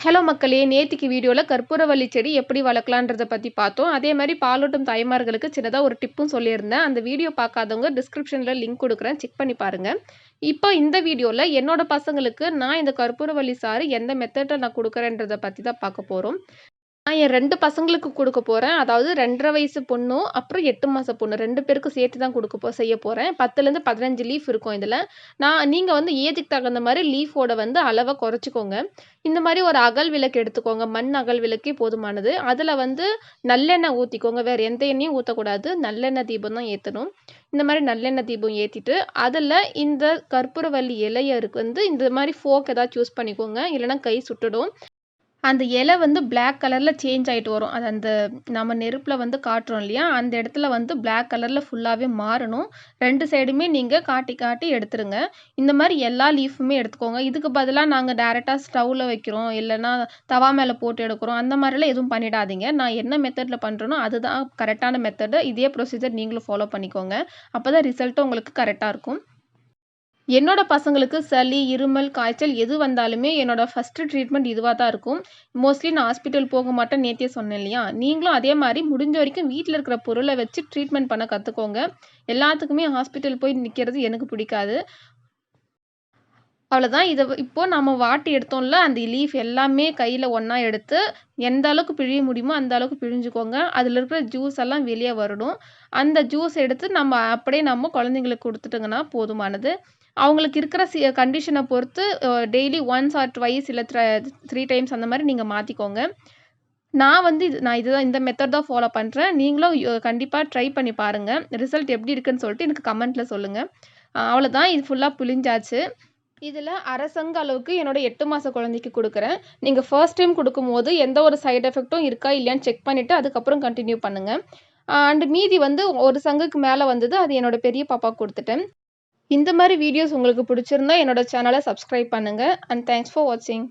Hello மக்களே! நேத்திக்கு வீடியோல கற்பூரவள்ளி செடி எப்படி வளர்க்கலான்றத பத்தி பார்த்தோம். அதே மாரி பாலூட்டும் தாய்மார்களுக்கு சின்னதா ஒரு டிப்பும் சொல்லியிருந்தேன். அந்த வீடியோ பார்க்காதவங்க டிஸ்கிரிப்ஷன்ல லிங்க் குடுக்குறேன். செக் பண்ணி பாருங்க. இப்போ இந்த வீடியோல என்னோட பசங்களுக்கு நான் இந்த கற்பூரவள்ளி சாறு எந்த மெத்தட்ல நான் குடுக்குறேன்றத பத்தி தான் பார்க்க போறோம். நான் என் 2 பசங்களுக்கு குடுக்க போறேன். அதாவது 2 1/2 வயசு பொண்ணும், அப்புறம் 8 மாச பொண்ணு 2 பேருக்கும் சேர்த்து தான் செய்ய போறேன். 10லேருந்து 15 லீஃப் இருக்கும் இதுல. நீங்க வந்து ஏஜுக்கு தகுந்த மாரி லீஃபோட வந்து அளவ குறைச்சுக்கோங்க. இந்த மாரி ஒரு அகல் விளக்கு எடுத்துக்கோங்க. மண் அகல் விளக்கே போதுமானது. அதுல வந்து நல்லெண்ணெய் ஊத்திக்கோங்க. வேற எந்த எண்ணெயும் ஊத்தக்கூடாது. நல்லெண்ணெய் தீபம் தான் ஏத்தணும். இந்த மாரி நல்லெண்ணெய் தீபம் ஏத்திட்டு, அதுல இந்த கற்பூரவள்ளி இலைய வந்து இந்த மாரி ஃபோர்க் ஏதாச்சும் யூஸ் பண்ணிக்கோங்க. இல்லன்னா கை சுட்டுடும். அந்த இலை வந்து பிளாக் கலர்ல சேஞ்ச் ஆயிட்டு வரும். அது அந்த நம்ம நெருப்புல வந்து காட்டுறோம் இல்லையா? அந்த இடத்துல வந்து பிளாக் கலர்ல ஃபுல்லாவே மாறணும். 2 சைடுமே நீங்க காட்டி, காட்டி எடுத்துருங்க. இந்த மாரி எல்லா லீஃபுமே எடுத்துக்கோங்க. இதுக்கு பதிலா நாங்க டைரக்ட்டா ஸ்டவ்ல வைக்கிறோம், இல்லன்னா தவா மேல போட்டு எடுக்கிறோம். அந்த மாரிலாம் எதுவும் பண்ணிடாதீங்க. நான் என்ன மெத்தட்ல பண்றேனோ, அதுதான் கரெக்ட்டான மெத்தடு. இதே ப்ரொசீஜர் நீங்களும் ஃபாலோ பண்ணிக்கோங்க. அப்பதான் ரிசல்ட்டும் உங்களுக்கு கரெக்ட்டா இருக்கும். என்னோட பசங்களுக்கு சளி, இருமல், காய்ச்சல் எது வந்தாலுமே என்னோட ஃபர்ஸ்ட்டு ட்ரீட்மெண்ட் இதுவா தான் இருக்கும். மோஸ்ட்லி நான் ஹாஸ்பிட்டல் போக மாட்டேன்னு நேத்தியே சொன்னேன் இல்லையா? நீங்களும் அதே மாரி முடிஞ்ச வரைக்கும் வீட்ல இருக்கிற பொருள வச்சு ட்ரீட்மெண்ட் பண்ண கத்துக்கோங்க. எல்லாத்துக்குமே ஹாஸ்பிட்டல் போய் நிக்கிறது எனக்கு பிடிக்காது. அவ்வளோதான். இப்போ நம்ம வாட்டி எடுத்தோம்ல, அந்த லீஃப் எல்லாமே கையில ஒண்ணா எடுத்து, எந்த அளவுக்கு பிழிய முடியுமோ, அந்த அளவுக்கு பிழிஞ்சுக்கோங்க. அதில இருக்கிற ஜூஸ் எல்லாம் வெளிய வரணும். அந்த ஜூஸ் எடுத்து நம்ம குழந்தைங்களுக்கு குடுத்துட்டோங்கன்னா போதுமானது. அவங்களுக்கு இருக்கிற கண்டிஷன பொறுத்து டெய்லி ஒன்ஸ் ஆர் ட்வைஸ் இல்ல 3 டைம்ஸ் அந்த மாரி நீங்க மாத்திக்கோங்க. நான் இதுதான் இந்த மெத்தட் தான் ஃபாலோ பண்றேன். நீங்களும் கண்டிப்பா ட்ரை பண்ணி பாருங்க. ரிசல்ட் எப்படி இருக்குன்னு சொல்லிட்டு எனக்கு கமெண்ட்ல சொல்லுங்க. அவ்வளோதான். இது ஃபுல்லா புழிஞ்சாச்சு. இதுல 1/2 சங்கு அளவுக்கு என்னோட 8 மாச குழந்தைக்கு குடுக்குறேன். நீங்க ஃபர்ஸ்ட் டைம் குடுக்கும்போது எந்த ஒரு சைட் எஃபெக்ட்டும் இருக்கா இல்லையான்னு செக் பண்ணிட்டு அதுக்கப்புறம் கன்டின்யூ பண்ணுங்க. அண்ட் மீதி வந்து 1 சங்குக்கு மேல வந்தது. அது என்னோட பெரிய பாப்பாக்கு குடுத்துட்டேன். இந்த மாரி வீடியோஸ் உங்களுக்கு பிடிச்சிருந்தா என்னோட சேனல சப்ஸ்கிரைப் பண்ணுங்க. அண்ட் தேங்க்ஸ் ஃபார் வாட்சிங்.